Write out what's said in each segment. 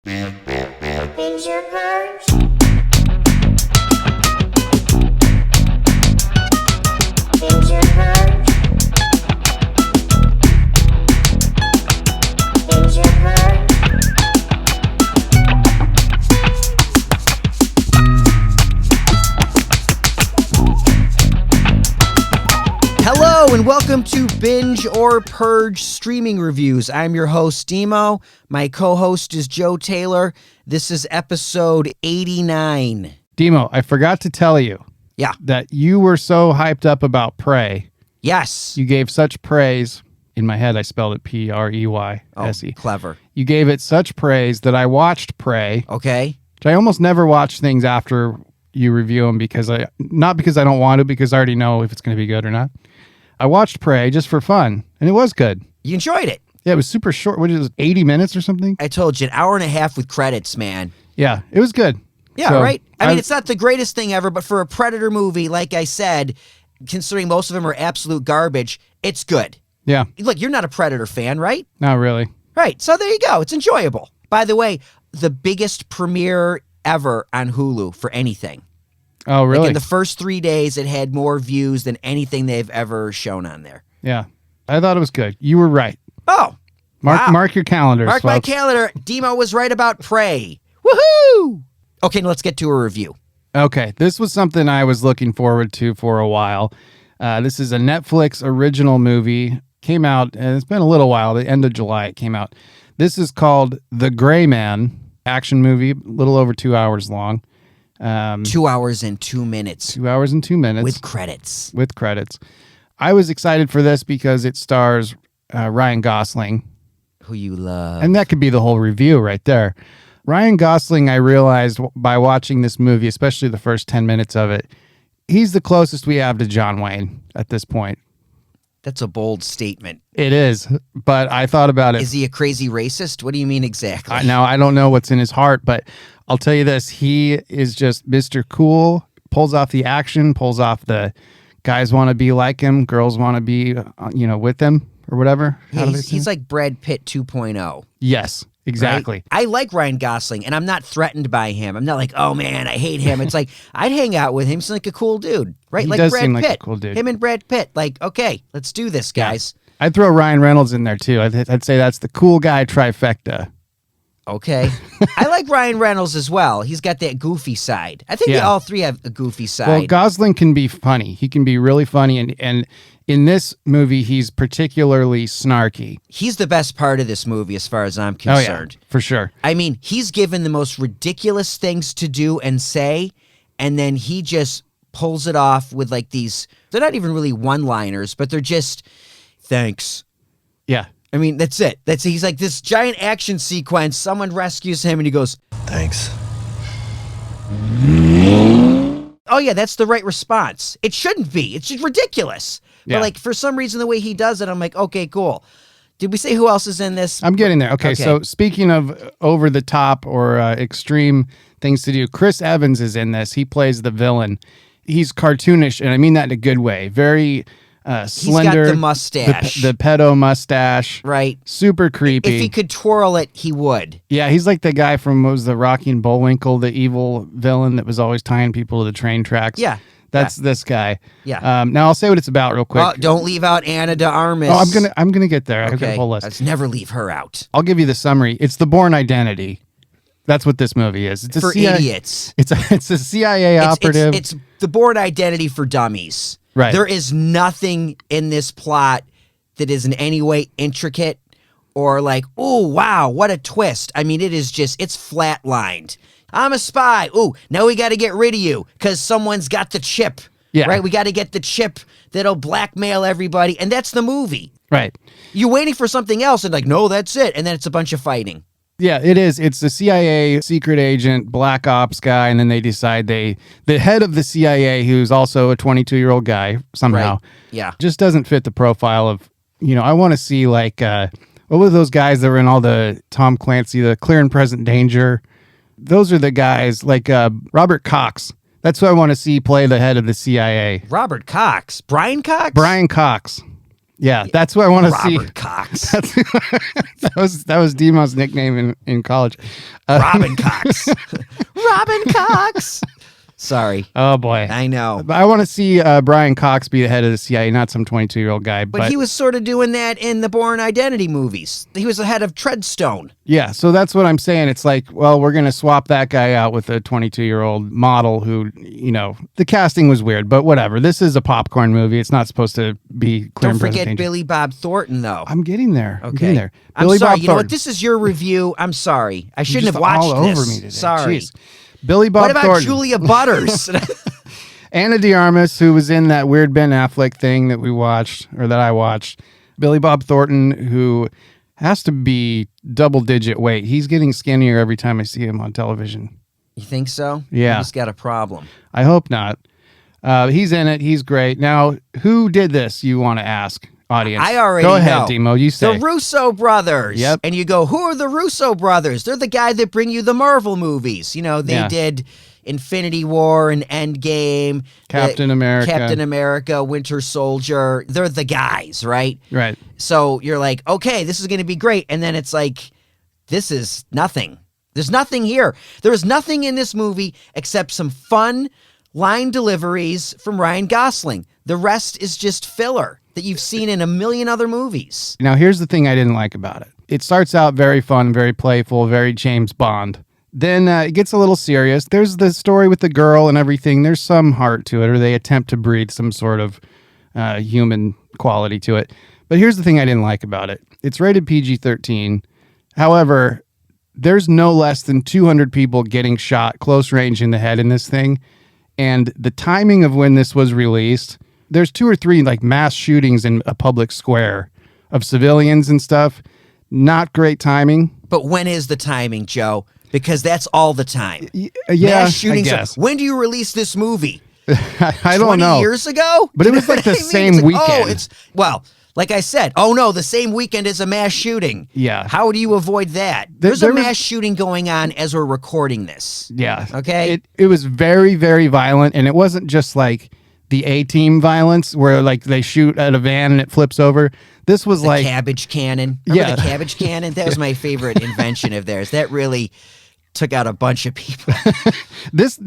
Binge or Purge? Binge or Purge? Binge or Purge? Hello and welcome to Binge or Purge streaming reviews. I'm your host, Dimo. My co-host is Joe Taylor. This is episode 89. Dimo, I forgot to tell you that you were so hyped up about Prey. Yes. You gave such praise. In my head, I spelled it P-R-E-Y-S-E. Oh, clever. You gave it such praise that I watched Prey. Okay. Which I almost never watch things after you review them not because I don't want to, because I already know if it's going to be good or not. I watched Prey just for fun, and it was good. You enjoyed it. Yeah, it was super short. What is it, 80 minutes or something? I told you, an hour and a half with credits, man. Yeah, it was good. Yeah, So, right? I mean, it's not the greatest thing ever, but for a Predator movie, like I said, considering most of them are absolute garbage, it's good. Yeah, Look, you're not a Predator fan, right? not really. Right, so there you go. It's enjoyable. By the way, the biggest premiere ever on Hulu for anything. Oh, really? Like in the first 3 days, it had more views than anything they've ever shown on there. Yeah, I thought it was good. You were right. Oh, wow. Mark your calendars, Mark my folks. calendar. Demo was right about Prey. Woohoo! Okay, now let's get to a review. Okay, this was something I was looking forward to for a while. This is a Netflix original movie. Came out, and it's been a little while. The end of July it came out. This is called The Gray Man, action movie, a little over 2 hours long. 2 hours and 2 minutes. 2 hours and 2 minutes. With credits. With credits. I was excited for this because it stars Ryan Gosling. Who you love. And that could be the whole review right there. Ryan Gosling, I realized by watching this movie, especially the first 10 minutes of it, he's the closest we have to John Wayne at this point. That's a bold statement. It is, but I thought about it. Is he a crazy racist? What do you mean exactly? Now, I don't know what's in his heart, but I'll tell you this. He is just Mr. Cool, pulls off the action, pulls off the guys want to be like him, girls want to be, with him or whatever. How do they say? He's like Brad Pitt 2.0. Yes, exactly. Right? I like Ryan Gosling, and I'm not threatened by him. I'm not like, oh man, I hate him. It's like, I'd hang out with him. He's like a cool dude, right? He like does Brad seem Pitt. like a cool dude. Him and Brad Pitt. Like, okay, let's do this, guys. Yeah. I'd throw Ryan Reynolds in there too. I'd say that's the cool guy trifecta. Okay. I like Ryan Reynolds as well. He's got that goofy side. I think they all three have a goofy side. Well, Gosling can be funny. He can be really funny. And in this movie, he's particularly snarky. He's the best part of this movie as far as I'm concerned. Oh, yeah, for sure. I mean, he's given the most ridiculous things to do and say, and then he just pulls it off with like these, they're not even really one-liners, but they're just, thanks. Yeah. I mean, that's it. He's like this giant action sequence. Someone rescues him and he goes, Thanks. oh yeah, that's the right response. It shouldn't be. It's just ridiculous. Yeah. But like for some reason, the way he does it, I'm like, okay, cool. Did we say who else is in this? I'm getting there. Okay, so speaking of over the top or extreme things to do, Chris Evans is in this. He plays the villain. He's cartoonish, and I mean that in a good way. Very slender. He's got the mustache. The pedo mustache. Right. Super creepy. If he could twirl it, he would. Yeah, he's like the guy from, what was the Rocky and Bullwinkle, the evil villain that was always tying people to the train tracks. Yeah. That's this guy. Yeah. Now I'll say what it's about real quick. Oh, don't leave out Anna de Armas. Oh, I'm gonna get there. I've got a Okay. whole list. Let's never leave her out. I'll give you the summary. It's the Bourne Identity. That's what this movie is. It's For idiots. It's a CIA operative. It's the Bourne Identity for dummies. Right. There is nothing in this plot that is in any way intricate or like, oh, wow, what a twist. I mean, it's flatlined. I'm a spy. Ooh, now we got to get rid of you because someone's got the chip. Yeah. Right? We got to get the chip that'll blackmail everybody. And that's the movie. Right. You're waiting for something else and like, no, that's it. And then it's a bunch of fighting. Yeah, it is. It's the CIA secret agent, black ops guy, and then they decide the head of the CIA, who's also a 22-year-old guy somehow, Right. Yeah. just doesn't fit the profile of, I want to see like, what were those guys that were in all the Tom Clancy, the Clear and Present Danger? Those are the guys like Robert Cox. That's who I want to see play the head of the CIA. Robert Cox. Brian Cox? Brian Cox. Yeah, that's what I want to see. Robert Cox. That was Dimo's nickname in college. Robin Cox. Robin Cox. Sorry. Oh boy, I know. But I want to see Brian Cox be the head of the CIA, not some 22-year-old guy. But he was sort of doing that in the Bourne Identity movies. He was the head of Treadstone. Yeah, so that's what I'm saying. It's like, well, we're going to swap that guy out with a 22-year-old model who, the casting was weird, but whatever. This is a popcorn movie. It's not supposed to be clear Don't and present forget danger. Billy Bob Thornton, though. I'm getting there. Okay. I'm getting there. I'm Billy sorry. Bob You know what? Thornton. This is your review. I'm sorry. I shouldn't Just have watched all this. over me today. Sorry. Jeez. Billy Bob What about Thornton. Julia Butters? Anna de Armas, who was in that weird Ben Affleck thing that we watched, or that I watched. Billy Bob Thornton, who has to be double-digit weight. He's getting skinnier every time I see him on television. You think so? Yeah. He's got a problem. I hope not. He's in it. He's great. Now, who did this, you want to ask, audience? I already Go know. ahead, Dimo. You say. The Russo brothers. Yep. And you go, who are the Russo brothers? They're the guy that bring you the Marvel movies. They did Infinity War and Endgame. Captain America, Winter Soldier. They're the guys, right? Right. So you're like, okay, this is going to be great. And then it's like, this is nothing. There's nothing here. There is nothing in this movie except some fun line deliveries from Ryan Gosling. The rest is just filler that you've seen in a million other movies. Now, here's the thing I didn't like about it. It starts out very fun, very playful, very James Bond. Then it gets a little serious. There's the story with the girl and everything. There's some heart to it, or they attempt to breathe some sort of human quality to it. But here's the thing I didn't like about it. It's rated PG-13. However, there's no less than 200 people getting shot close range in the head in this thing. And the timing of when this was released, there's 2 or 3 like mass shootings in a public square of civilians and stuff. Not great timing. But when is the timing, Joe? Because that's all the time. Yeah, Mass shootings. I guess. When do you release this movie? I don't 20 know. years ago? But Do it you was know like what the I mean? same It's like, weekend. Like I said, the same weekend as a mass shooting. Yeah. How do you avoid that? There's a mass shooting going on as we're recording this. Yeah. Okay? It was very, very violent, and it wasn't just like the A-Team violence where like they shoot at a van and it flips over. This was like cabbage cannon. Remember Yeah. the cabbage cannon? That was my favorite invention of theirs. That really took out a bunch of people. this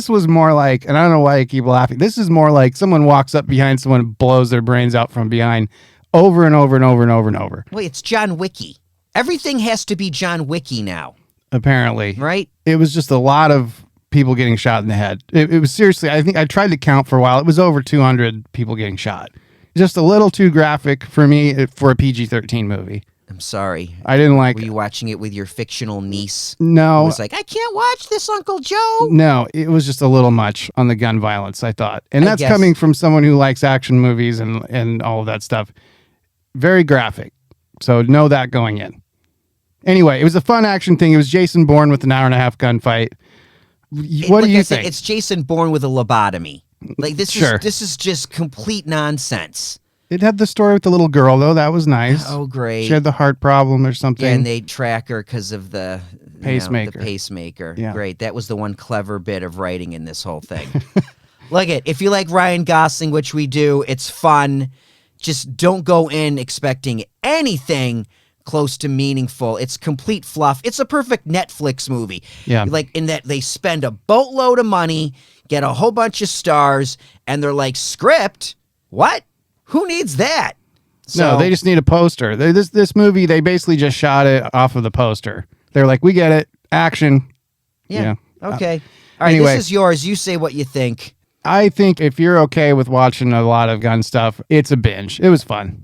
was more like, and I don't know why I keep laughing. This is more like someone walks up behind someone and blows their brains out from behind over and over and over and over and over. Wait, it's John Wicky. Everything has to be John Wicky now, Apparently. right? It was just a lot of people getting shot in the head. It was seriously, I think I tried to count for a while. It was over 200 people getting shot. Just a little too graphic for me for a PG-13 movie. I'm sorry. I didn't like Were you watching it with your fictional niece? No. Who was like, I can't watch this, Uncle Joe. No, it was just a little much on the gun violence, I thought. And I that's guess. coming from someone who likes action movies and all of that stuff. Very graphic. So know that going in. Anyway, it was a fun action thing. It was Jason Bourne with an hour-and-a-half gunfight. What do you think? It's Jason Bourne with a lobotomy. Like this Sure. is just complete nonsense. It had the story with the little girl, though. That was nice. Oh, great. She had the heart problem or something. Yeah, and they track her because of the Pacemaker. The pacemaker. Yeah. Great. That was the one clever bit of writing in this whole thing. Look if you like Ryan Gosling, which we do, it's fun. Just don't go in expecting anything close to meaningful. It's complete fluff. It's a perfect Netflix movie. Yeah. Like in that they spend a boatload of money, get a whole bunch of stars, and they're like, script? What? Who needs that? No, they just need a poster. This movie, they basically just shot it off of the poster. They're like, we get it. Action. Yeah. Okay. All right, anyway. this is yours. You say what you think. I think if you're okay with watching a lot of gun stuff, it's a binge. It was fun.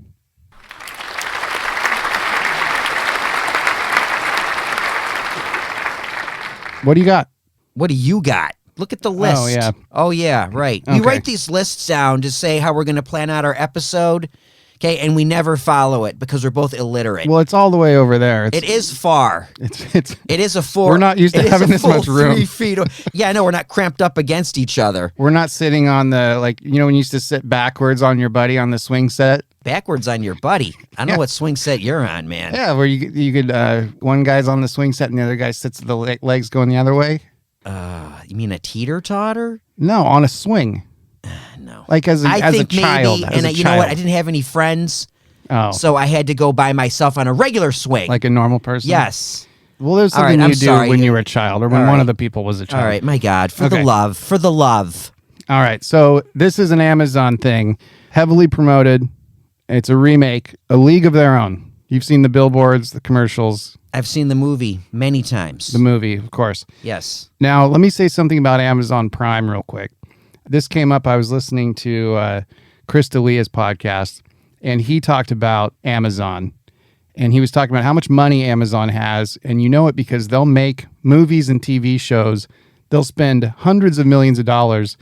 What do you got? What do you got? Look at the list. Oh, yeah. Oh, yeah, right. We Okay. write these lists down to say how we're going to plan out our episode, okay, and we never follow it because we're both illiterate. Well, it's all the way over there. It is far. It's It is a full. We're not used to it is having a this full much room. 3 feet. Yeah, I know. We're not cramped up against each other. we're not sitting on the, like, you know, when you used to sit backwards on your buddy on the swing set. Backwards on your buddy. I don't know what swing set you're on, man. Yeah, where you could one guy's on the swing set and the other guy sits with the legs going the other way. You mean a teeter-totter? No, on a swing. No. Like as a I think child. maybe, as and a you know what? I child. didn't have any friends, Oh. So I had to go by myself on a regular swing. Like a normal person? Yes. Well, there's All right, something I'm you do sorry. when you were a child or when All one right. of the people was a child. All right, my God, for the Okay. love, for the love. All right. So this is an Amazon thing, heavily promoted. It's a remake, A League of Their Own. You've seen the billboards, the commercials, I've seen the movie many times. the movie, of course. Yes. Now, let me say something about Amazon Prime real quick. This came up. I was listening to Chris D'Elia's podcast, and he talked about Amazon. And he was talking about how much money Amazon has. And you know it because they'll make movies and TV shows. They'll spend hundreds of millions of dollars.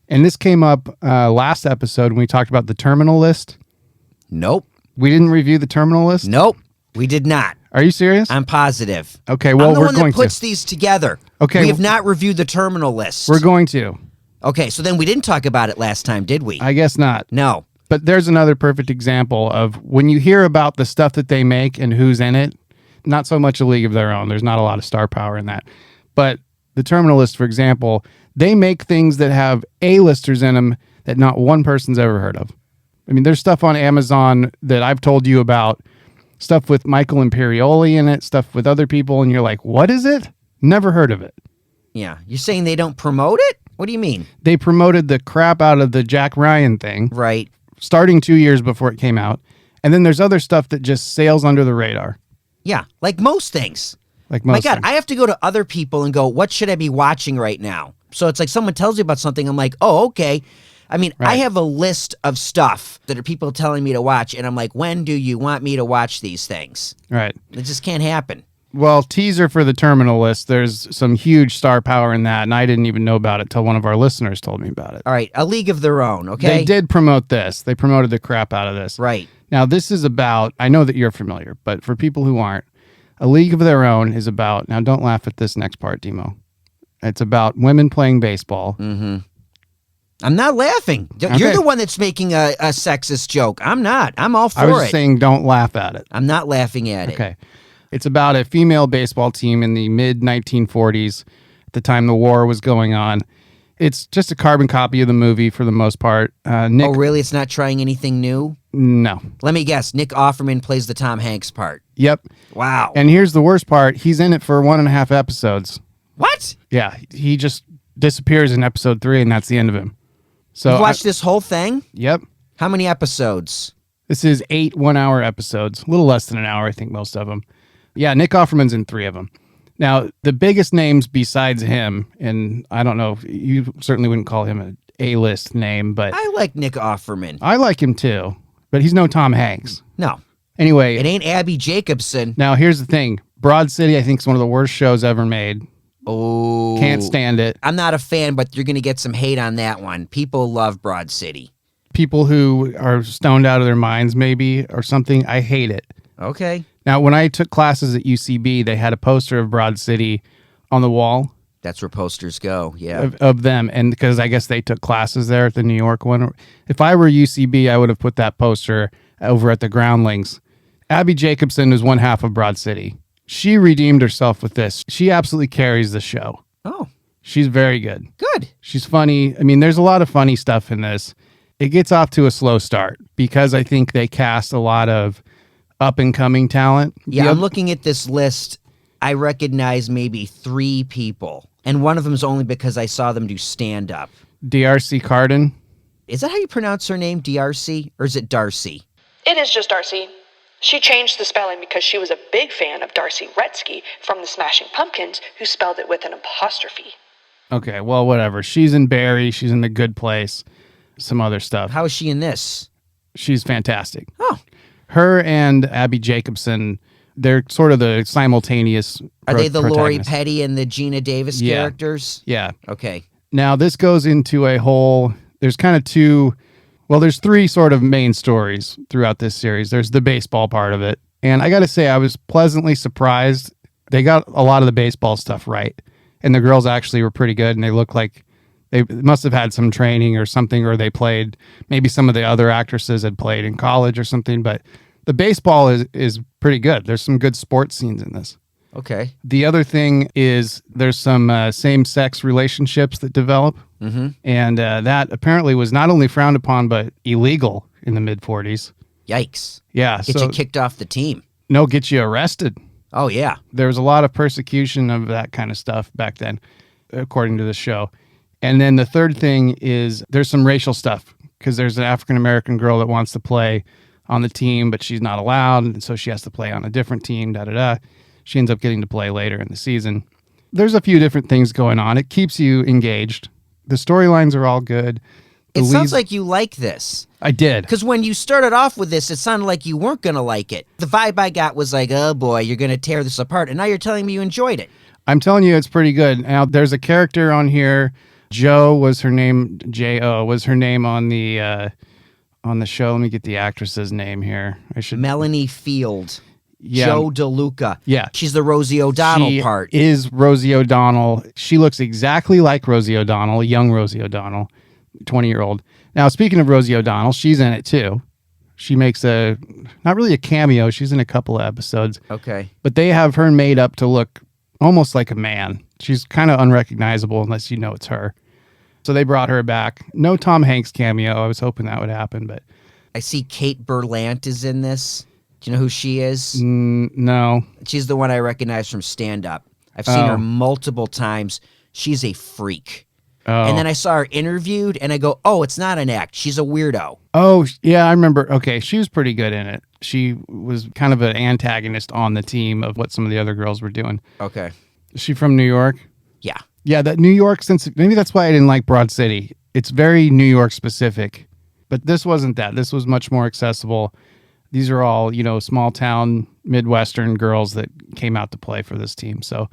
And this came up last episode when we talked about the terminal list. Nope. We didn't review the terminal list? Nope. We did not. Are you serious? I'm positive. Okay, well, I'm the we're one going that puts to. these together. Okay, We have not reviewed the terminal list. We're going to. Okay, so then we didn't talk about it last time, did we? I guess not. No. But there's another perfect example of when you hear about the stuff that they make and who's in it, not so much A League of Their Own. There's not a lot of star power in that. But the terminal list, for example, they make things that have A-listers in them that not one person's ever heard of. I mean, there's stuff on Amazon that I've told you about, stuff with Michael Imperioli in it, stuff with other people, and you're like, what is it? Never heard of it. Yeah. You're saying they don't promote it? What do you mean? They promoted the crap out of the Jack Ryan thing, Right. starting 2 years before it came out. And then there's other stuff that just sails under the radar, Yeah, like most things. like My most God, things. I have to go to other people and go, what should I be watching right now? So it's like someone tells me about something, I'm like, oh, okay. I mean, I Right. have a list of stuff that are people telling me to watch, and I'm like, when do you want me to watch these things? Right. It just can't happen. Well, teaser for the terminal list. There's some huge star power in that, and I didn't even know about it till one of our listeners told me about it. All right, A League of Their Own, okay? They did promote this. They promoted the crap out of this. Right. Now, this is about, I know that you're familiar, but for people who aren't, A League of Their Own is about, now don't laugh at this next part, Dimo. It's about women playing baseball. I'm not laughing. You're Okay. the one that's making a sexist joke. I'm not. I'm all for I was it. just saying don't laugh at it. I'm not laughing at it. Okay. It's about a female baseball team in the mid 1940s, at the time the war was going on. It's just a carbon copy of the movie for the most part. Nick, Oh, really? It's not trying anything new? no. Let me guess. Nick Offerman plays the Tom Hanks part. Yep. Wow. And here's the worst part. He's in it for 1.5 episodes. What? Yeah. He just disappears in episode 3 and that's the end of him. So You watched this whole thing? yep. How many episodes? This is 8 1-hour episodes, a little less than an hour, I think, most of them. Yeah, Nick Offerman's in 3 of them. Now, the biggest names besides him, and I don't know, you certainly wouldn't call him an A-list name, but I like Nick Offerman. I like him too, but he's no Tom Hanks. No, Anyway, it ain't Abby Jacobson. now here's the thing. Broad City, I think, is one of the worst shows ever made. Oh. Can't stand it. I'm not a fan, but you're going to get some hate on that one. People love Broad City. People who are stoned out of their minds, maybe, or something, I hate it. Okay. Now, when I took classes at UCB, they had a poster of Broad City on the wall That's where posters go. Yeah. of them. And because I guess they took classes there at the New York one. If I were UCB, I would have put that poster over at the Groundlings. Abby Jacobson is one half of Broad City. She redeemed herself with this. She absolutely carries the show. Oh, She's very good. good. She's funny. I mean, there's a lot of funny stuff in this. It gets off to a slow start because I think they cast a lot of up and coming talent. Yeah, The I'm oth- looking at this list. I recognize maybe 3 people, and one of them is only because I saw them do stand up. DRC Carden. Is that how you pronounce her name, DRC, or is it Darcy? It is just Darcy. She changed the spelling because she was a big fan of Darcy Retsky from the Smashing Pumpkins, who spelled it with an apostrophe. Okay, well, whatever. She's in Barry. She's in The Good Place. Some other stuff. How is she in this? She's fantastic. Oh, Her and Abby Jacobson, they're sort of the simultaneous are they the Lori protagonists. Petty and the Gina Davis Yeah. characters? Yeah. Okay. Now, this goes into a whole, there's kind of there's 3 sort of main stories throughout this series. There's the baseball part of it. And I got to say, I was pleasantly surprised. They got a lot of the baseball stuff right. And the girls actually were pretty good. And they looked like they must have had some training or something, or they played, maybe some of the other actresses had played in college or something. But the baseball is pretty good. There's some good sports scenes in this. Okay. The other thing is there's some same-sex relationships that develop. Mm-hmm. And that apparently was not only frowned upon, but illegal in the mid-40s. Yikes. Yeah, Get so you kicked off the team. no, get you arrested. Oh, yeah. There was a lot of persecution of that kind of stuff back then, according to the show. And then the third thing is there's some racial stuff because there's an African-American girl that wants to play on the team, but she's not allowed. And so she has to play on a different team, da-da-da. She ends up getting to play later in the season. There's a few different things going on. It keeps you engaged. The storylines are all good. It sounds like you like this. I did. Because when you started off with this, it sounded like you weren't going to like it. The vibe I got was like, oh boy, you're going to tear this apart. And now you're telling me you enjoyed it. I'm telling you, it's pretty good. Now, there's a character on here. Joe was her name. J-O was her name on the show. Let me get the actress's name here. Melanie Field. Yeah. Joe DeLuca. Yeah. She's the Rosie O'Donnell She part. is Rosie O'Donnell. She looks exactly like Rosie O'Donnell, young Rosie O'Donnell, 20-year-old. Now, speaking of Rosie O'Donnell, she's in it too. She makes not really a cameo. She's in a couple of episodes. Okay. But they have her made up to look almost like a man. She's kind of unrecognizable unless you know it's her. So they brought her back. No Tom Hanks cameo. I was hoping that would happen, but I see Kate Berlant is in this. Do you know who she is? no. She's the one I recognize from stand-up. I've seen her multiple times. She's a freak. Oh. And then I saw her interviewed, and I go, oh, it's not an act. She's a weirdo. Oh, yeah, I remember. Okay, she was pretty good in it. She was kind of an antagonist on the team of what some of the other girls were doing. Okay. Is she from New York? Yeah. Yeah, that New York, since maybe that's why I didn't like Broad City. It's very New York specific. But this wasn't that. This was much more accessible. These are all, small town Midwestern girls that came out to play for this team. So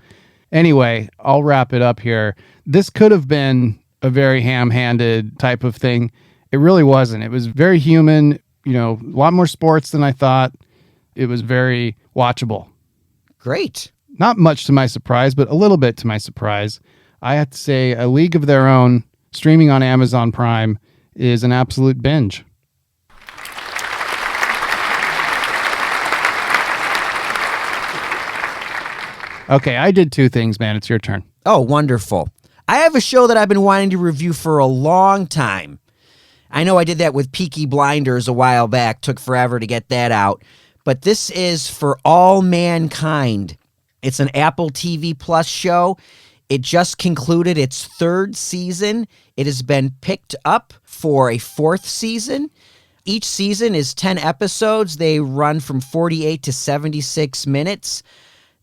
anyway, I'll wrap it up here. This could have been a very ham-handed type of thing. It really wasn't. It was very human, a lot more sports than I thought. It was very watchable. Great. Not much to my surprise, but a little bit to my surprise. I have to say A League of Their Own, streaming on Amazon Prime, is an absolute binge. Okay, I did two things, man. It's your turn. Oh, wonderful. I have a show that I've been wanting to review for a long time. I know I did that with Peaky Blinders a while back. Took forever to get that out. But this is For All Mankind. It's an Apple TV Plus show. It just concluded its third season. It has been picked up for a fourth season. Each season is 10 episodes. They run from 48 to 76 minutes.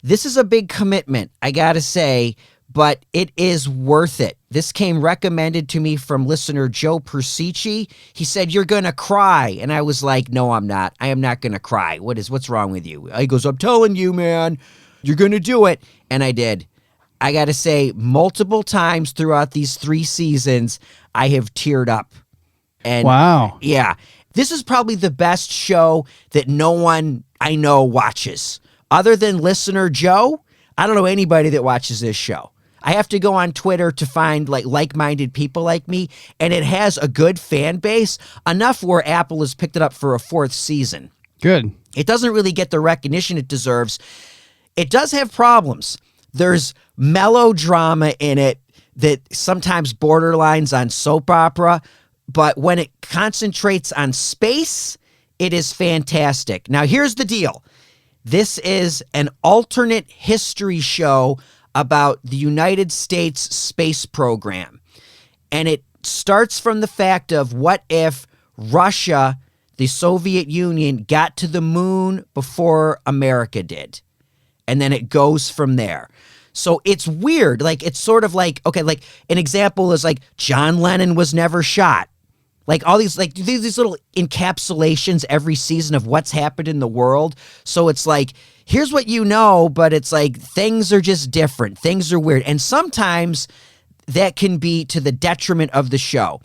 This is a big commitment, I gotta say, but it is worth it. This came recommended to me from listener Joe Persici. He said, you're gonna cry. And I was like, no, I'm not. I am not gonna cry. What's wrong with you? He goes, I'm telling you, man, you're gonna do it. And I did. I gotta say, multiple times throughout these 3 seasons, I have teared up. And wow. Yeah. This is probably the best show that no one I know watches. Other than listener Joe, I don't know anybody that watches this show. I have to go on Twitter to find like-minded people like me, and it has a good fan base, enough where Apple has picked it up for a 4th season. Good. It doesn't really get the recognition it deserves. It does have problems. There's melodrama in it that sometimes borderlines on soap opera, but when it concentrates on space, it is fantastic. Now, here's the deal. This is an alternate history show about the United States space program. And it starts from the fact of what if Russia, the Soviet Union, got to the moon before America did. And then it goes from there. So it's weird. It's sort of okay, an example is John Lennon was never shot. All these these little encapsulations every season of what's happened in the world. So it's here's what you know, but it's things are just different. Things are weird. And sometimes that can be to the detriment of the show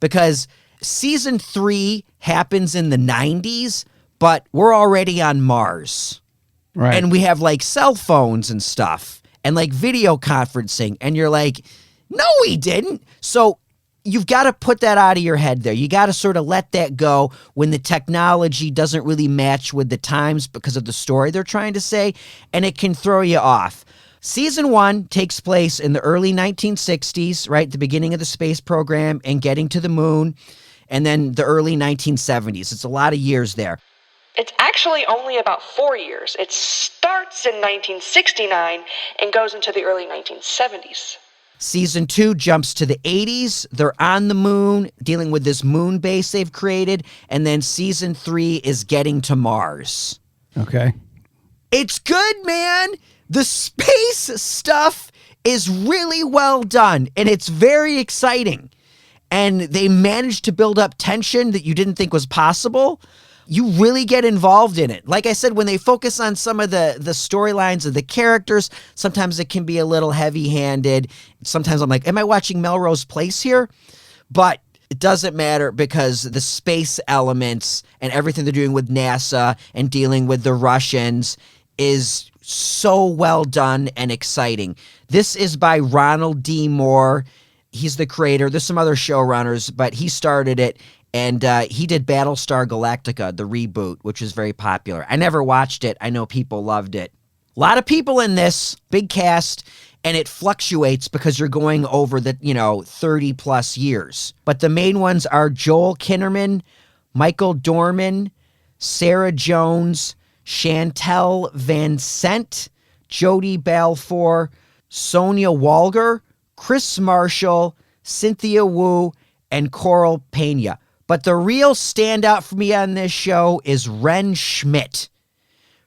because season 3 happens in the 90s, but we're already on Mars. Right. And we have cell phones and stuff and video conferencing. And you're no, we didn't. So you've got to put that out of your head there. You got to sort of let that go when the technology doesn't really match with the times because of the story they're trying to say, and it can throw you off. Season 1 takes place in the early 1960s, right? The beginning of the space program and getting to the moon. and then the early 1970s. It's a lot of years there. It's actually only about 4 years. It starts in 1969 and goes into the early 1970s. Season 2 jumps to the 80s. They're on the moon, dealing with this moon base they've created. And then season 3 is getting to Mars. Okay. It's good, man. The space stuff is really well done, and it's very exciting. And they managed to build up tension that you didn't think was possible. You really get involved in it. Like I said, when they focus on some of the storylines of the characters, sometimes it can be a little heavy-handed. Sometimes I'm like, am I watching Melrose Place here? But it doesn't matter because the space elements and everything they're doing with NASA and dealing with the Russians is so well done and exciting. This is by Ronald D. Moore. He's the creator. There's some other showrunners, but he started it. And he did Battlestar Galactica, the reboot, which is very popular. I never watched it. I know people loved it. A lot of people in this, big cast, and it fluctuates because you're going over the, 30 plus years. But the main ones are Joel Kinnaman, Michael Dorman, Sarah Jones, Chantel Van Sant, Jodie Balfour, Sonia Walger, Chris Marshall, Cynthia Wu, and Coral Pena. But the real standout for me on this show is Ren Schmidt.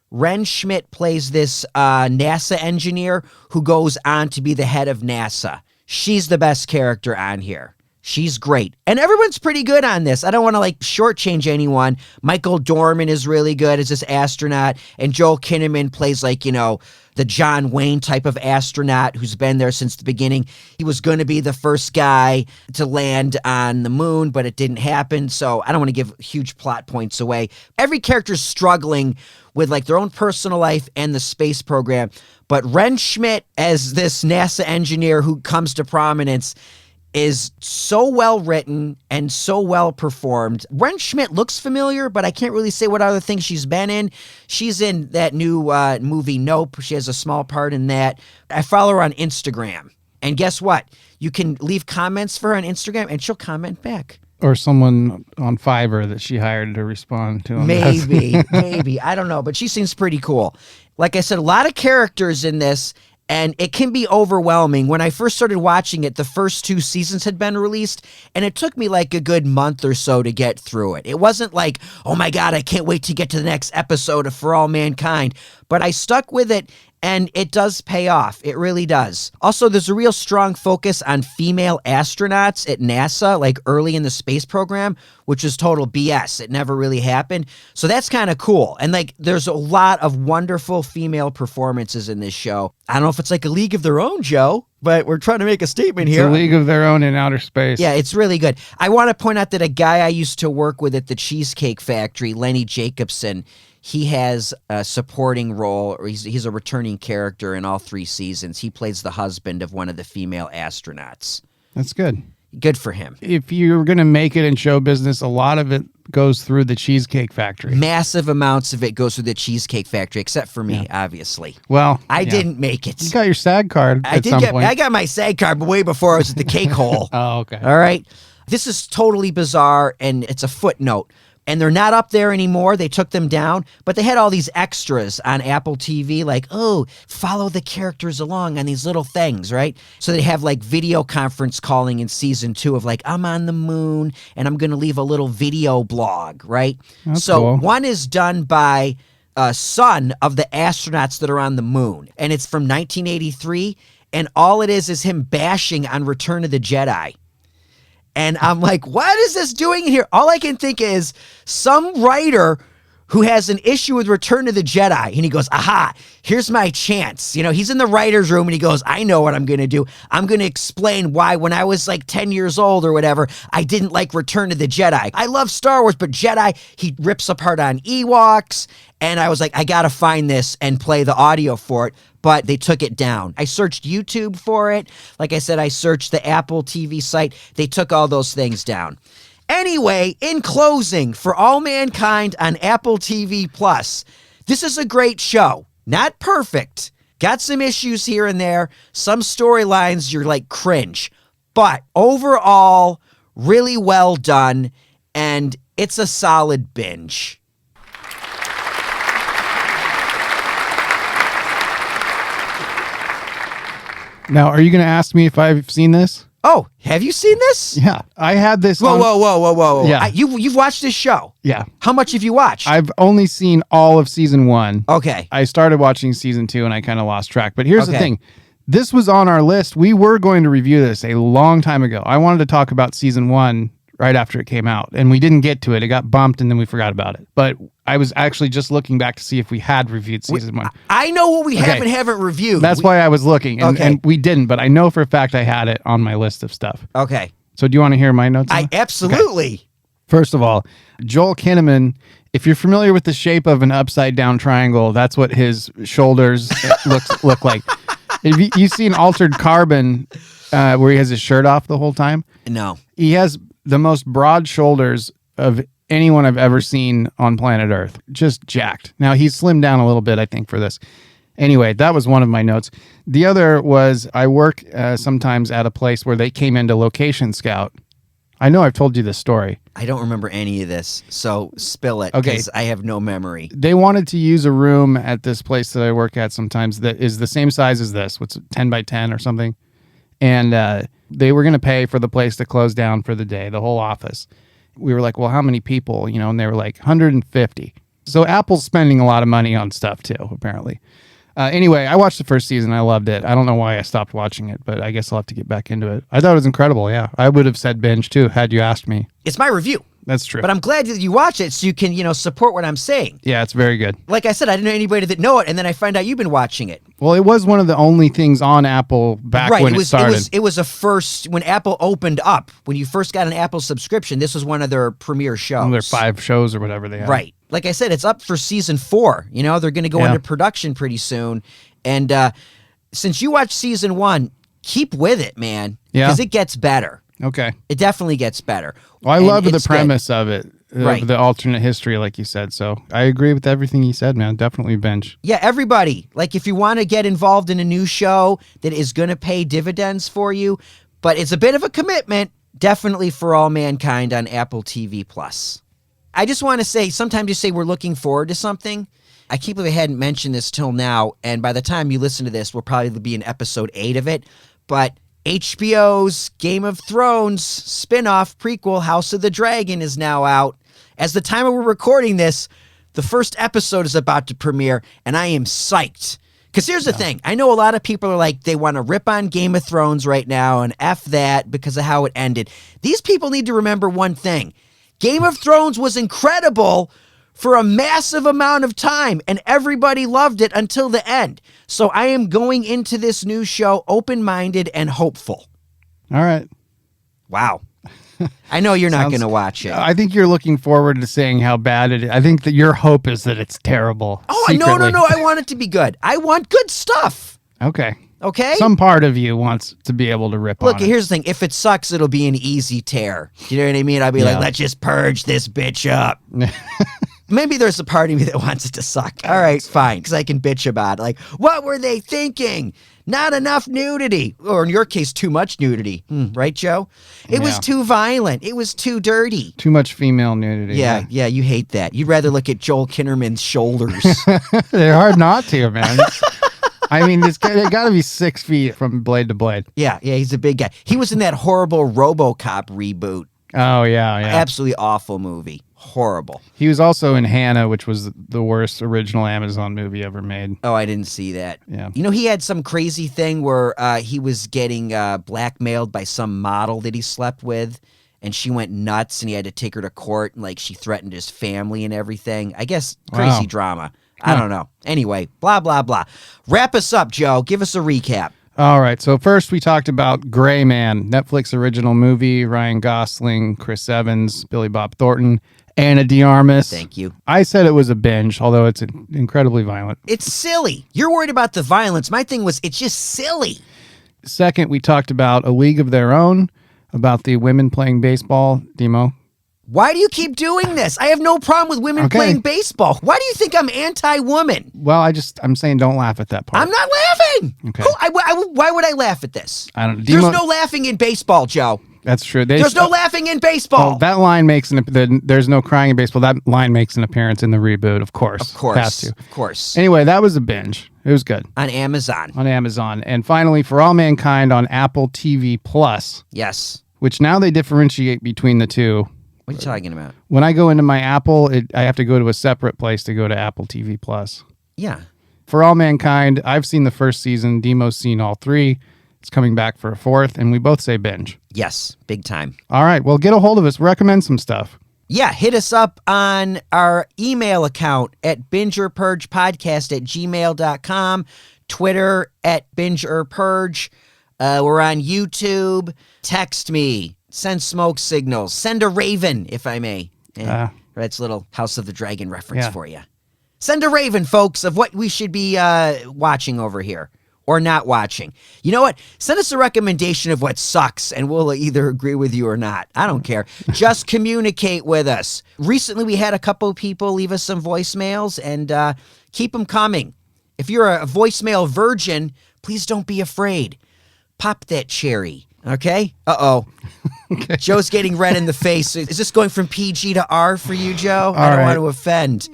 Ren Schmidt plays this NASA engineer who goes on to be the head of NASA. She's the best character on here. She's great. And everyone's pretty good on this. I don't want to shortchange anyone. Michael Dorman is really good as this astronaut. And Joel Kinnaman plays the John Wayne type of astronaut who's been there since the beginning. He was going to be the first guy to land on the moon, but it didn't happen. So I don't want to give huge plot points away. Every character's struggling with their own personal life and the space program. But Ren Schmidt as this NASA engineer who comes to prominence is so well written and so well performed. Ren Schmidt looks familiar, but I can't really say what other things she's been in. She's in that new movie Nope. She has a small part in that. I follow her on Instagram. And guess what? You can leave comments for her on Instagram and she'll comment back. Or someone on Fiverr that she hired to respond to. Maybe. I don't know, but she seems pretty cool. Like I said, a lot of characters in this. And it can be overwhelming. When I first started watching it, the first 2 seasons had been released, and it took me a good month or so to get through it. It wasn't oh my God, I can't wait to get to the next episode of For All Mankind. But I stuck with it, and it does pay off. It really does. Also, there's a real strong focus on female astronauts at NASA, early in the space program, which is total BS. It never really happened. So that's kind of cool. And there's a lot of wonderful female performances in this show. I don't know if it's a league of their own, Joe, but we're trying to make a statement here. It's a league of their own in outer space. Yeah, it's really good. I want to point out that a guy I used to work with at the Cheesecake Factory, Lenny Jacobson, he has a supporting role, or he's a returning character in all 3 seasons. He plays the husband of one of the female astronauts. That's good. Good for him. If you're going to make it in show business, a lot of it goes through the Cheesecake Factory. Massive amounts of it goes through the Cheesecake Factory, except for me, obviously. Well, I didn't make it. You got your SAG card at some point. I got my SAG card, but way before I was at the cake hole. Oh, okay. All right. This is totally bizarre, and it's a footnote. And they're not up there anymore. They took them down, but they had all these extras on Apple TV, follow the characters along on these little things, right? So they have video conference calling in season 2 of I'm on the moon and I'm going to leave a little video blog, right? That's so cool. One is done by a son of the astronauts that are on the moon, and it's from 1983, and all it is him bashing on Return of the Jedi. And I'm like, what is this doing here? All I can think is some writer who has an issue with Return of the Jedi. And he goes, aha, here's my chance. He's in the writer's room and he goes, I know what I'm going to do. I'm going to explain why when I was 10 years old or whatever, I didn't like Return of the Jedi. I love Star Wars, but Jedi, he rips apart on Ewoks. And I was like, I got to find this and play the audio for it. But they took it down. I searched YouTube for it. Like I said, I searched the Apple TV site. They took all those things down. Anyway, in closing, For All Mankind on Apple TV Plus, this is a great show. Not perfect. Got some issues here and there. Some storylines you're cringe. But overall, really well done. and it's a solid binge. Now, are you going to ask me if I've seen this? Oh, have you seen this? Yeah, I had this. Whoa. Yeah. You've watched this show? Yeah. How much have you watched? I've only seen all of season 1. Okay. I started watching season 2 and I kind of lost track. But here's the Okay. thing. This was on our list. We were going to review this a long time ago. I wanted to talk about season 1 right after it came out, and we didn't get to it. It got bumped and then we forgot about it. But I was actually just looking back to see if we had reviewed season 1. I know what we Okay. haven't reviewed. That's why I was looking, and, Okay. and we didn't, but I know for a fact I had it on my list of stuff. Okay. So do you want to hear my notes? on it? Absolutely. First of all, Joel Kinnaman, if you're familiar with the shape of an upside down triangle, that's what his shoulders look like. If you've seen Altered Carbon, where he has his shirt off the whole time, No. he has the most broad shoulders of anyone I've ever seen on planet Earth. Just jacked. Now, he's slimmed down a little bit, I think, for this. Anyway, that was one of my notes. The other was I work sometimes at a place where they came into Location Scout. I know I've told you this story. I don't remember any of this, so spill it, Okay. because I have no memory. They wanted to use a room at this place that I work at sometimes that is the same size as this. What's it, 10 by 10 or something? And they were going to pay for the place to close down for the day, the whole office. We were like, well, how many people? And they were like 150. So Apple's spending a lot of money on stuff too, apparently. Anyway, I watched the first season. I loved it. I don't know why I stopped watching it, but I guess I'll have to get back into it. I thought it was incredible. Yeah, I would have said binge too had you asked me. It's my review, That's true. but I'm glad that you watch it so you can, support what I'm saying. Yeah, it's very good. Like I said, I didn't know anybody that know it, and then I find out you've been watching it. Well, it was one of the only things on Apple back when it started. It was a first when Apple opened up. When you first got an Apple subscription, this was one of their premiere shows. Their 5 shows or whatever they had. Right. Like I said, it's up for season 4. They're going to go Yeah. into production pretty soon. And since you watched season 1, keep with it, man. Yeah. Because it gets better. Okay. It definitely gets better. Well, I And love the it's good. premise of it, Right. of the alternate history, like you said. So I agree with everything you said, man. Definitely binge. Yeah, everybody. Like, if you want to get involved in a new show that is going to pay dividends for you, but it's a bit of a commitment, definitely For All Mankind on Apple TV+. I just want to say, sometimes you say we're looking forward to something. I can't believe I hadn't mentioned this till now, and by the time you listen to this, we'll probably be in episode 8 of it, but HBO's Game of Thrones spin-off prequel House of the Dragon is now out. As the time we're recording this, the first episode is about to premiere, and I am psyched. Because here's the thing. I know a lot of people are like, they want to rip on Game of Thrones right now and F that because of how it ended. These people need to remember one thing. Game of Thrones was incredible for a massive amount of time, and everybody loved it until the end. So I am going into this new show open-minded and hopeful. All right. Wow. I know you're not Sounds- going to watch it. I think you're looking forward to saying how bad it is. I think that your hope is that it's terrible. Oh, secretly. no. I want it to be good. I want good stuff. Okay. Okay? Some part of you wants to be able to rip Look, on it. here's the thing. If it sucks, it'll be an easy tear. You know what I mean? I'll be like, Yeah. let's just purge this bitch up. Maybe there's a part of me that wants it to suck. All right, fine, because I can bitch about it. Like, what were they thinking? Not enough nudity. Or in your case, too much nudity. Right, Joe? It was Yeah. too violent. It was too dirty. Too much female nudity. Yeah, you hate that. You'd rather look at Joel Kinnaman's shoulders. They're hard not to, man. I mean, they got to be 6 feet from blade to blade. yeah, he's a big guy. He was in that horrible RoboCop reboot. Oh, yeah. Absolutely awful movie. Horrible. He was also in Hannah, which was the worst original Amazon movie ever made. Oh, I didn't see that. Yeah. He had some crazy thing where he was getting blackmailed by some model that he slept with, and she went nuts, and he had to take her to court, and she threatened his family and everything. I guess crazy Wow. drama. I don't know. Anyway, blah, blah, blah. Wrap us up, Joe. Give us a recap. All right. So first we talked about Gray Man, Netflix original movie, Ryan Gosling, Chris Evans, Billy Bob Thornton, Anna de Armas. Thank you. I said it was a binge, although it's incredibly violent. It's silly. You're worried about the violence. My thing was, it's just silly. Second, we talked about A League of Their Own, about the women playing baseball. Dimo. Why do you keep doing this? I have no problem with women Okay. playing baseball. Why do you think I'm anti-woman? Well, I'm saying don't laugh at that part. I'm not laughing. Okay. Why would I laugh at this? I don't. There's Dimo, no laughing in baseball, Joe. That's true. There's no laughing in baseball. Oh, that line makes there's no crying in baseball. That line makes an appearance in the reboot, of course. Of course. Has to. Of course. Anyway, that was a binge. It was good. On Amazon. On Amazon. And finally, For All Mankind on Apple TV Plus, Yes. which now they differentiate between the two. What are you talking about? When I go into my Apple, I have to go to a separate place to go to Apple TV Plus. Yeah. For All Mankind, I've seen the first season. Dimo's seen all 3. It's coming back for a 4th, and we both say binge. Yes. Big time. All right. Well, get a hold of us. Recommend some stuff. Yeah, hit us up on our email account at bingeorpurgepodcast@gmail.com, Twitter at bingeorpurge. We're on YouTube. Text me. Send smoke signals. Send a raven, if I may. That's a little House of the Dragon reference for you. Send a raven, folks, of what we should be watching over here. Or not watching. You know what? Send us a recommendation of what sucks, and we'll either agree with you or not. I don't care. Just communicate with us. Recently, we had a couple people leave us some voicemails, and keep them coming. If you're a voicemail virgin, please don't be afraid. Pop that cherry, okay? Uh-oh. Okay. Joe's getting red in the face. Is this going from PG to R for you, Joe? I don't want to offend.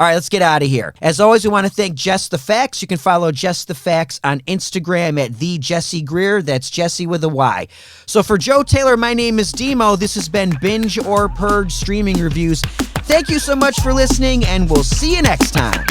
All right, let's get out of here. As always, we want to thank Jess the Facts. You can follow Jess the Facts on Instagram at the Jesse Greer. That's Jesse with a Y. So for Joe Taylor, my name is Dimo. This has been Binge or Purge Streaming Reviews. Thank you so much for listening, and we'll see you next time.